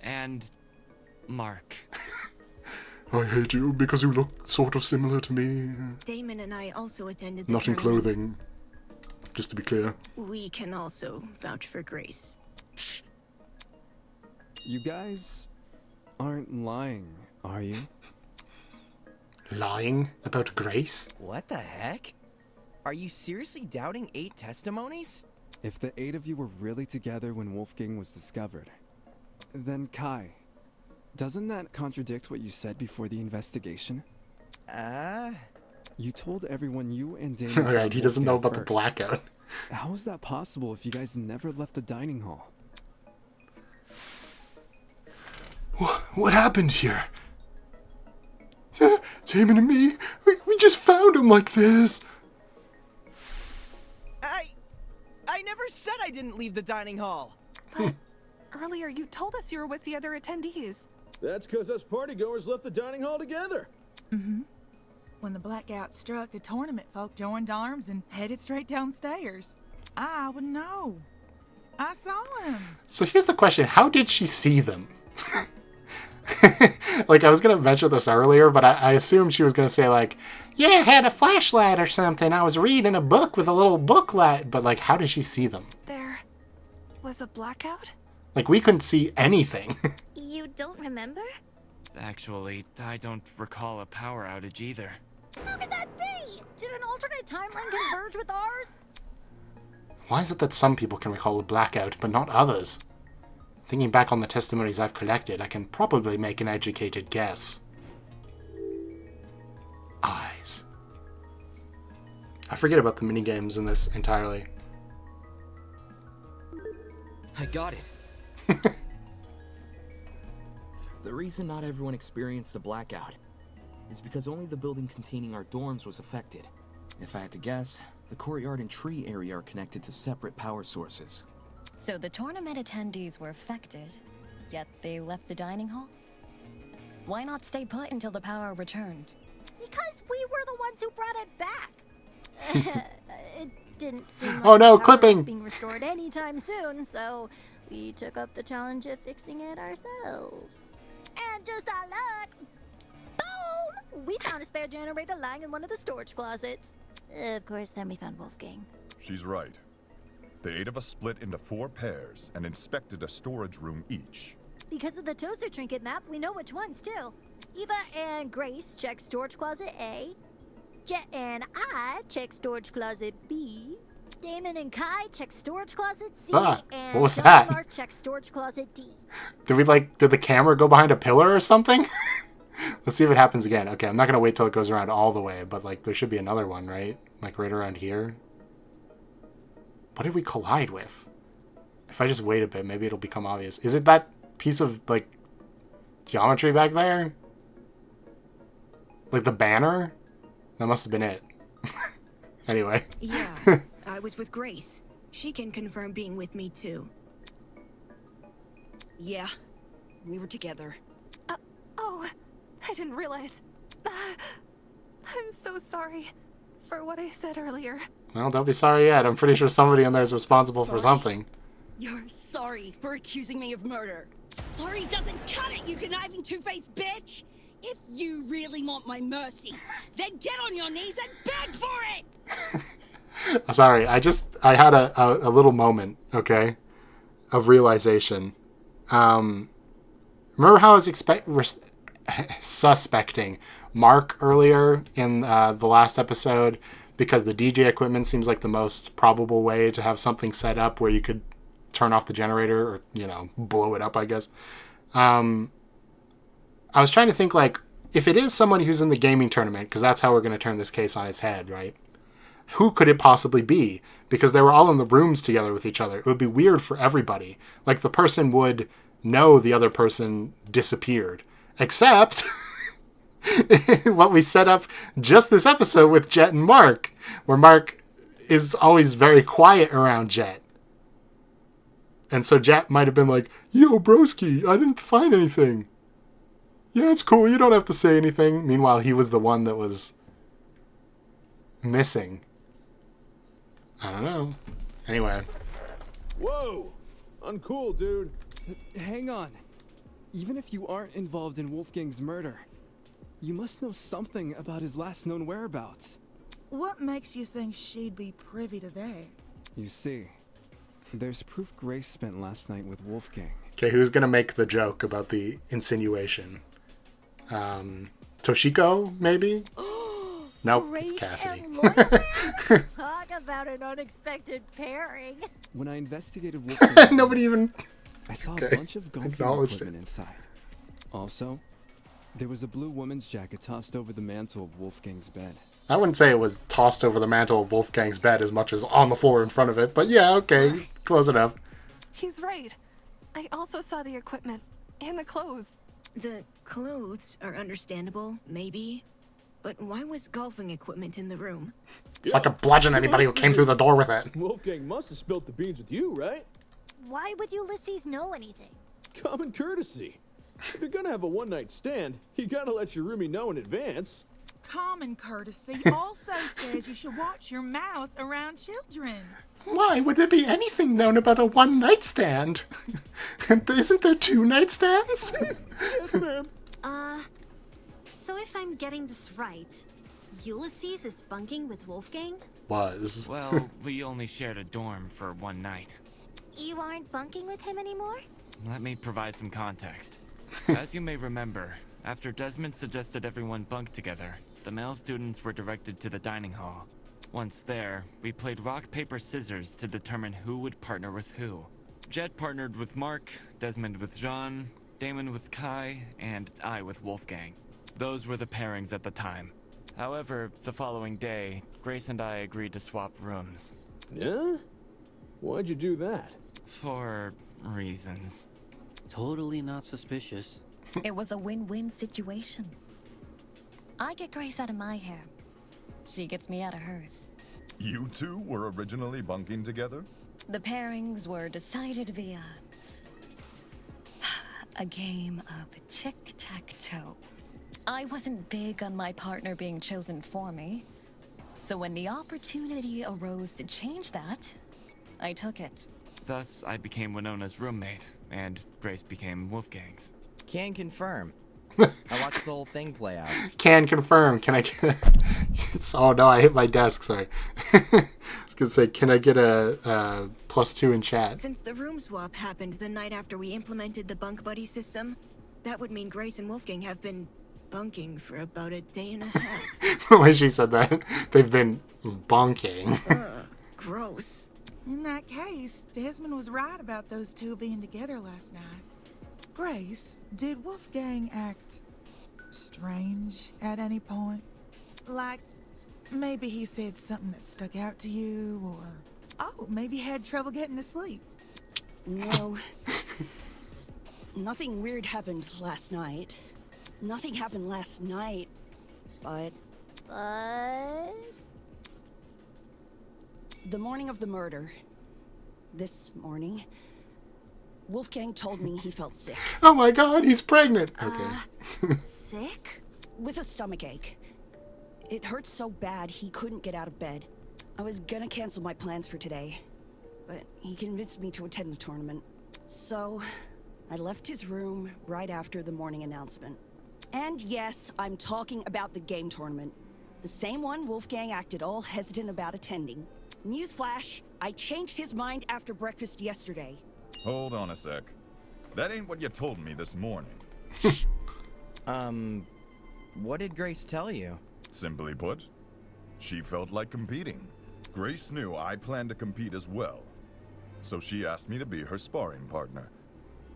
And Mark. I hate you because you look sort of similar to me. Damon and I also attended the Not in tournament. clothing. just to be clear. We can also vouch for Grace. You guys aren't lying, are you? Lying about Grace? What the heck? Are you seriously doubting 8 testimonies? If the 8 of you were really together when Wolfgang was discovered, then Kai, doesn't that contradict what you said before the investigation? You told everyone you and Damon. Alright, he doesn't know about first. the blackout. How is that possible if you guys never left the dining hall? What happened here? Damon and me, we just found him like this. I never said I didn't leave the dining hall. But earlier you told us you were with the other attendees. That's because us partygoers left the dining hall together. Mm-hmm. When the blackout struck, the tournament folk joined arms and headed straight downstairs. I would know. I saw him. So here's the question. How did she see them? Like, I was going to mention this earlier, but I assumed she was going to say, like, yeah, I had a flashlight or something. I was reading a book with a little booklight. But, like, how did she see them? There was a blackout? Like, we couldn't see anything. You don't remember? Actually, I don't recall a power outage either. How could that be? Did an alternate timeline converge with ours? Why is it that some people can recall a blackout, but not others? Thinking back on the testimonies I've collected, I can probably make an educated guess. Eyes. I forget about the minigames in this entirely. I got it. The reason not everyone experienced a blackout is because only the building containing our dorms was affected. If I had to guess, the courtyard and tree area are connected to separate power sources. So the tournament attendees were affected, yet they left the dining hall? Why not stay put until the power returned? Because we were the ones who brought it back. It didn't seem like Oh no, the power clipping! was being restored anytime soon, so we took up the challenge of fixing it ourselves. And just our luck, boom! We found a spare generator lying in one of the storage closets. Of course, then we found Wolfgang. She's right. The 8 of us split into 4 pairs and inspected a storage room each. Because of the toaster trinket map, we know which ones too. Eva and Grace check storage closet A. Jet and I check storage closet B. Damon and Kai check storage closet C. And what was John that? and Mark check storage closet D. Did the camera go behind a pillar or something? Let's see if it happens again. Okay, I'm not going to wait till it goes around all the way, but like there should be another one, right? Like right around here. What did we collide with? If I just wait a bit, maybe it'll become obvious. Is it that piece of, like, geometry back there? Like the banner? That must have been it. Anyway. Yeah, I was with Grace. She can confirm being with me too. Yeah, we were together. Oh, I didn't realize. I'm so sorry for what I said earlier. Well, don't be sorry yet. I'm pretty sure somebody in there is responsible for something. You're sorry for accusing me of murder. Sorry doesn't cut it, you conniving two-faced bitch! If you really want my mercy, then get on your knees and beg for it! Sorry, I had a little moment, okay, of realization. Remember how I was suspecting Mark earlier in the last episode? Because the DJ equipment seems like the most probable way to have something set up where you could turn off the generator or, you know, blow it up, I guess. I was trying to think, like, if it is someone who's in the gaming tournament, because that's how we're going to turn this case on its head, right? Who could it possibly be? Because they were all in the rooms together with each other. It would be weird for everybody. Like, the person would know the other person disappeared. Except what we set up just this episode with Jet and Mark, where Mark is always very quiet around Jet. And so Jet might have been like, yo, broski, I didn't find anything. Yeah, it's cool. You don't have to say anything. Meanwhile, he was the one that was missing. I don't know. Anyway. Whoa! Uncool, dude. Hang on. Even if you aren't involved in Wolfgang's murder, you must know something about his last known whereabouts. What makes you think she'd be privy to that? You see, there's proof Grace spent last night with Wolfgang. Okay, who's gonna make the joke about the insinuation? Toshiko, maybe? Nope, it's Cassidy. Talk about an unexpected pairing. When I investigated Wolfgang, Nobody even... I saw Okay, a bunch of golfing acknowledged equipment inside. Also, there was a blue woman's jacket tossed over the mantle of Wolfgang's bed. I wouldn't say it was tossed over the mantle of Wolfgang's bed as much as on the floor in front of it, but yeah, okay, close enough. He's right. I also saw the equipment and the clothes. The clothes are understandable, maybe. But why was golfing equipment in the room? So I could bludgeon anybody who came through the door with it. Wolfgang must have spilt the beans with you, right? Why would Ulysses know anything? Common courtesy. If you're gonna have a one-night stand, you gotta let your roomie know in advance. Common courtesy also says you should watch your mouth around children. Why would there be anything known about a one-night stand? Isn't there 2 nightstands? Yes, ma'am. So if I'm getting this right, Ulysses is bunking with Wolfgang? Was. Well, we only shared a dorm for one night. You aren't bunking with him anymore? Let me provide some context. As you may remember, after Desmond suggested everyone bunk together, the male students were directed to the dining hall. Once there, we played rock, paper, scissors to determine who would partner with who. Jet partnered with Mark, Desmond with Jean, Damon with Kai, and I with Wolfgang. Those were the pairings at the time. However, the following day, Grace and I agreed to swap rooms. Yeah? Why'd you do that? For reasons. Totally not suspicious. It was a win-win situation. I get Grace out of my hair. She gets me out of hers. You two were originally bunking together? The pairings were decided via a game of tic-tac-toe. I wasn't big on my partner being chosen for me, so when the opportunity arose to change that, I took it. Thus, I became Winona's roommate, and Grace became Wolfgang's. Can confirm. I watched the whole thing play out. Can confirm. Can I get a... Oh no, I hit my desk, sorry. I was gonna say, can I get a +2 in chat? Since the room swap happened the night after we implemented the bunk buddy system, that would mean Grace and Wolfgang have been bunking for about a day and a half. The way she said that. They've been bunking. Gross. In that case, Desmond was right about those two being together last night. Grace, did Wolfgang act strange at any point? Like, maybe he said something that stuck out to you, or, oh, maybe had trouble getting to sleep. No. Nothing weird happened last night. Nothing happened last night, but... The morning of the murder, this morning, Wolfgang told me he felt sick. Oh my god, he's pregnant! Okay. Sick? With a stomachache. It hurt so bad he couldn't get out of bed. I was gonna cancel my plans for today, but he convinced me to attend the tournament. So, I left his room right after the morning announcement. And yes, I'm talking about the game tournament. The same one Wolfgang acted all hesitant about attending. Newsflash, I changed his mind after breakfast yesterday. Hold on a sec. That ain't what you told me this morning. What did Grace tell you? Simply put, she felt like competing. Grace knew I planned to compete as well, so she asked me to be her sparring partner,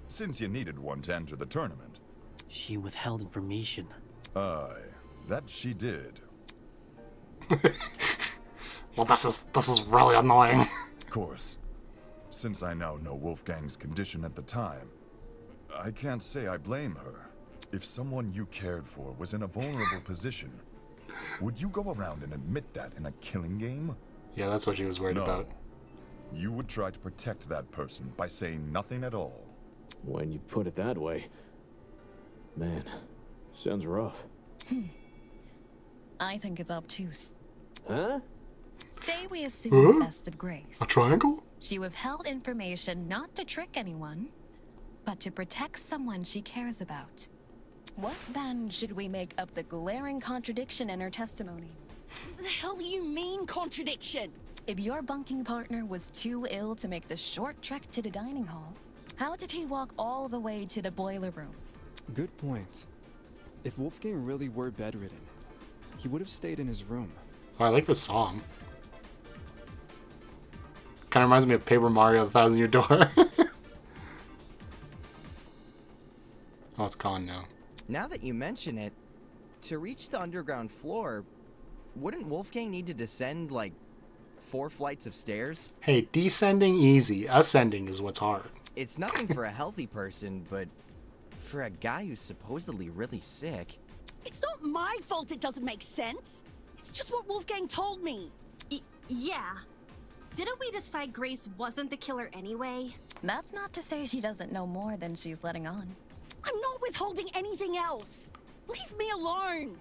since you needed one to enter the tournament. She withheld information. Aye, that she did. Well, this is really annoying. Of course. Since I now know Wolfgang's condition at the time, I can't say I blame her. If someone you cared for was in a vulnerable position, would you go around and admit that in a killing game? Yeah, that's what she was worried about. You would try to protect that person by saying nothing at all. When you put it that way, man, sounds rough. I think it's obtuse. Huh? Say we assume the best of Grace. A triangle? She withheld information not to trick anyone, but to protect someone she cares about. What then should we make up the glaring contradiction in her testimony? What the hell do you mean, contradiction? If your bunking partner was too ill to make the short trek to the dining hall, how did he walk all the way to the boiler room? Good point. If Wolfgang really were bedridden, he would have stayed in his room. Oh, I like this song. Kind of reminds me of Paper Mario: The Thousand Year Door. Oh, it's gone now. Now that you mention it, to reach the underground floor, wouldn't Wolfgang need to descend, like, 4 flights of stairs? Hey, descending easy. Ascending is what's hard. It's nothing for a healthy person, but for a guy who's supposedly really sick... It's not my fault it doesn't make sense. It's just what Wolfgang told me. Yeah. Didn't we decide Grace wasn't the killer anyway? That's not to say she doesn't know more than she's letting on. I'm not withholding anything else. Leave me alone.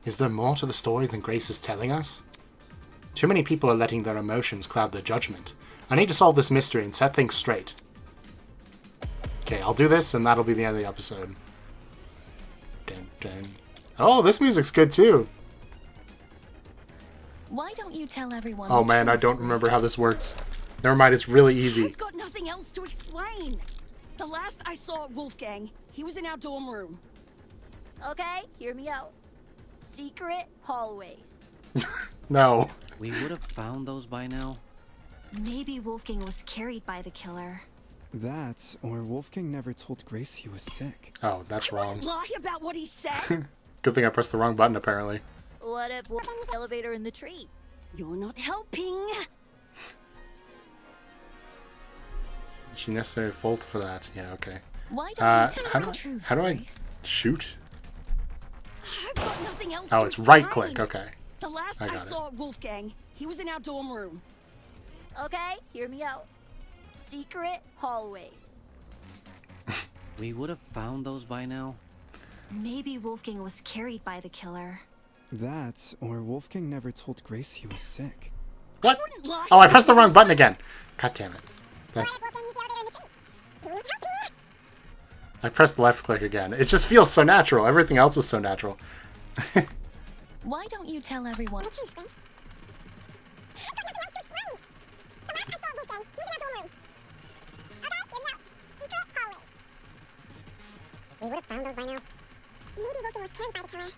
Is there more to the story than Grace is telling us? Too many people are letting their emotions cloud their judgment. I need to solve this mystery and set things straight. Okay, I'll do this and that'll be the end of the episode. Dun, dun. Oh, this music's good too. Why don't you tell everyone? Oh man, I don't remember how this works. Never mind, it's really easy. I've got nothing else to explain. The last I saw Wolfgang, he was in our dorm room. Okay, hear me out. Secret hallways. No. We would have found those by now. Maybe Wolfgang was carried by the killer. That, or Wolfgang never told Grace he was sick. Oh, that's wrong. Lie about what he said. Good thing I pressed the wrong button, apparently. What if Wolfgang's elevator in the tree? You're not helping. Is she necessarily fault for that? Yeah, okay. Why don't you tell the truth, how do I Grace? shoot? I've got nothing else Oh, to it's explain. right click, okay. The last I I got it. saw Wolfgang, he was in our dorm room. Okay, hear me out. Secret hallways. We would have found those by now. Maybe Wolfgang was carried by the killer. That, or Wolfgang never told Grace he was sick. What? Oh, I pressed the wrong button again. God damn it. That's... I pressed left click again. It just feels so natural. Everything else is so natural. Why don't you tell everyone? We would have found those by now. Maybe Wolfgang was carried by the killer.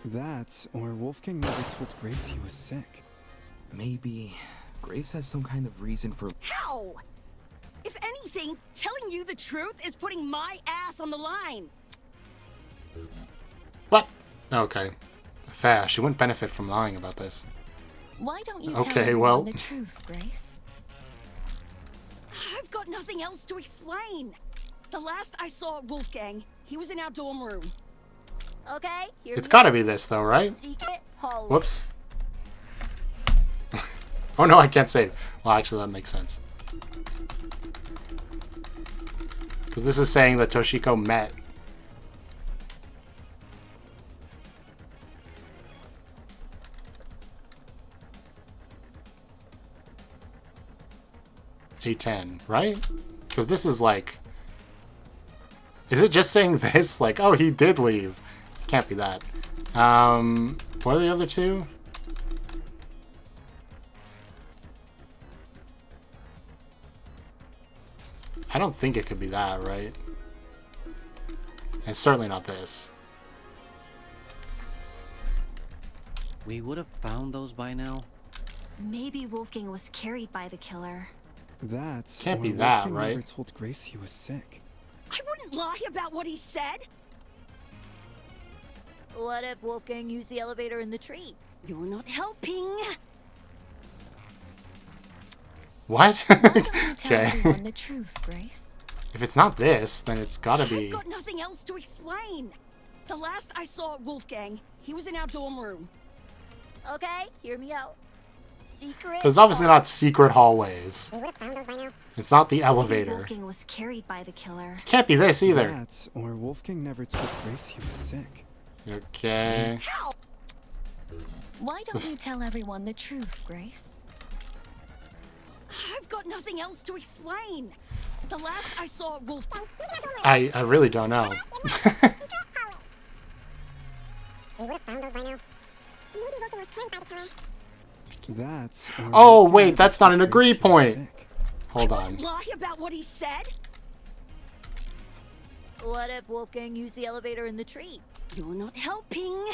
That, or Wolfgang never told Grace he was sick. Maybe Grace has some kind of reason for... How? If anything, telling you the truth is putting my ass on the line. What? Okay. Fair. She wouldn't benefit from lying about this. Why don't you Okay, tell everyone well. the truth, Grace? I've got nothing else to explain. The last I saw Wolfgang, he was in our dorm room. Okay, hear It's me gotta out. be this, though, right? Secret hallways. Whoops. Oh no, I can't save. Well, actually, that makes sense. Because this is saying that Toshiko met. A10, right? Because this is like... Is it just saying this? Like, oh, he did leave. Can't be that. What are the other two? I don't think it could be that, right? It's certainly not this. We would have found those by now. Maybe Wolfgang was carried by the killer. That, Can't or be that, Wolfgang right? never told Grace he was sick. I wouldn't lie about what he said. What if Wolfgang used the elevator in the tree? You're not helping. What? Why don't you tell Okay. everyone the truth, Grace? If it's not this, then it's gotta I've be... got nothing else to explain. The last I saw Wolfgang, he was in our dorm room. Okay, hear me out. Secret. There's obviously not secret hallways. We would have found those by now. It's not the Maybe elevator. Wolfgang was carried by the killer. Can't be this either. That, or Wolfgang never told Grace he was sick. Okay. Why don't you tell everyone the truth, Grace? I've got nothing else to explain. The last I saw Wolfgang... I really don't know. We would have found those by now. Maybe Wolfgang was carried by the killer. That's. Oh, wait, that's not an agree point. Hold on. Lie about what he said? What if Wolfgang used the elevator in the tree? You're not helping.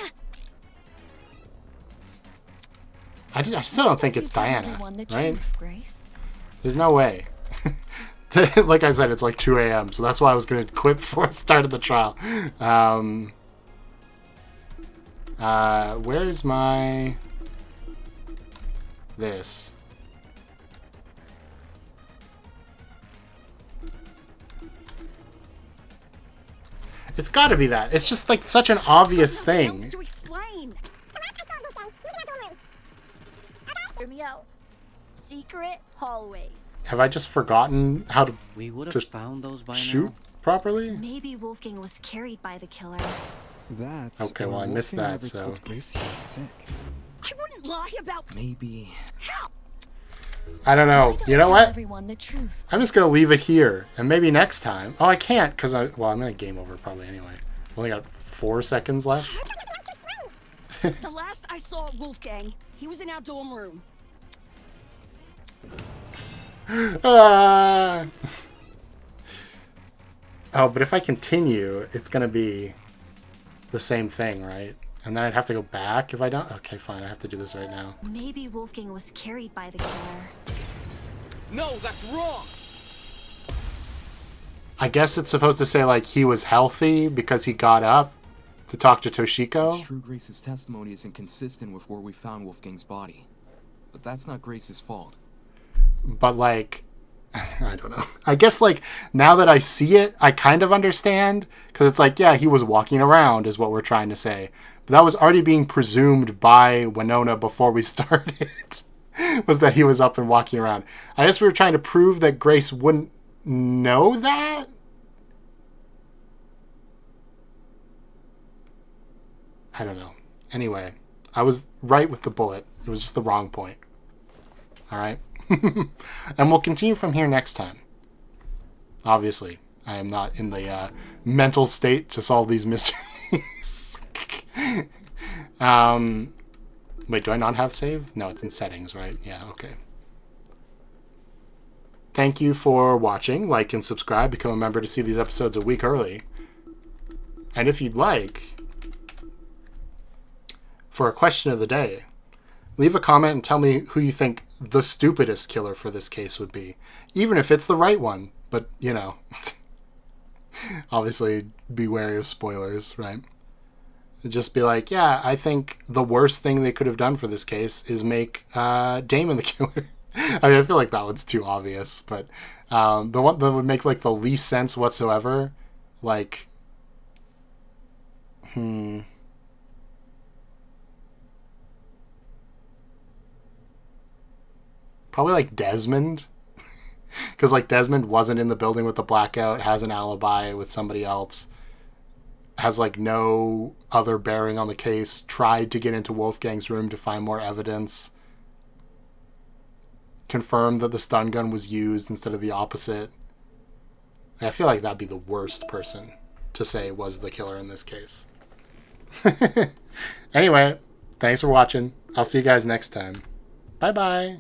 I still don't think it's Diana, right? Grace. There's no way. Like I said, it's like 2 a.m., so that's why I was going to quit before I started the trial. Where's my... this? It's got to be that. It's just like such an obvious thing. To explain. Hear me out. Secret hallways. Have I just forgotten how to, We would have to found those by shoot now. properly? Maybe Wolfgang was carried by the killer. That's. Okay, well, I missed Wolfgang that, never so... told Grace he was sick. I wouldn't lie about. Maybe. I don't know. You know Tell what? everyone the truth. I'm just going to leave it here. And maybe next time... Oh, I can't, because I'm going to game over probably anyway. Only got 4 seconds left. The last I saw of Wolfgang, he was in our dorm room. Ah! Oh, but if I continue, it's going to be the same thing, right? And then I'd have to go back if I don't... Okay, fine. I have to do this right now. Maybe Wolfgang was carried by the killer. No, that's wrong! I guess it's supposed to say, like, he was healthy because he got up to talk to Toshiko. It's true Grace's testimony is inconsistent with where we found Wolfgang's body. But that's not Grace's fault. But, like... I don't know. I guess, like, now that I see it, I kind of understand. Because it's like, yeah, he was walking around is what we're trying to say. But that was already being presumed by Winona before we started. Was that he was up and walking around. I guess we were trying to prove that Grace wouldn't know that? I don't know. Anyway, I was right with the bullet. It was just the wrong point. Alright? And we'll continue from here next time. Obviously, I am not in the mental state to solve these mysteries. Wait, do I not have save? No, it's in settings, right? Yeah, okay. Thank you for watching. Like and subscribe. Become a member to see these episodes a week early. And if you'd like, for a question of the day, leave a comment and tell me who you think the stupidest killer for this case would be. Even if it's the right one. But, you know, obviously be wary of spoilers, right? Just be like, yeah, I think the worst thing they could have done for this case is make Damon the killer. I mean, I feel like that one's too obvious. But the one that would make, like, the least sense whatsoever, like... Probably like Desmond. Because like Desmond wasn't in the building with the blackout, has an alibi with somebody else, has like no other bearing on the case, tried to get into Wolfgang's room to find more evidence, confirmed that the stun gun was used instead of the opposite. I feel like that'd be the worst person to say was the killer in this case. Anyway, thanks for watching. I'll see you guys next time. Bye-bye.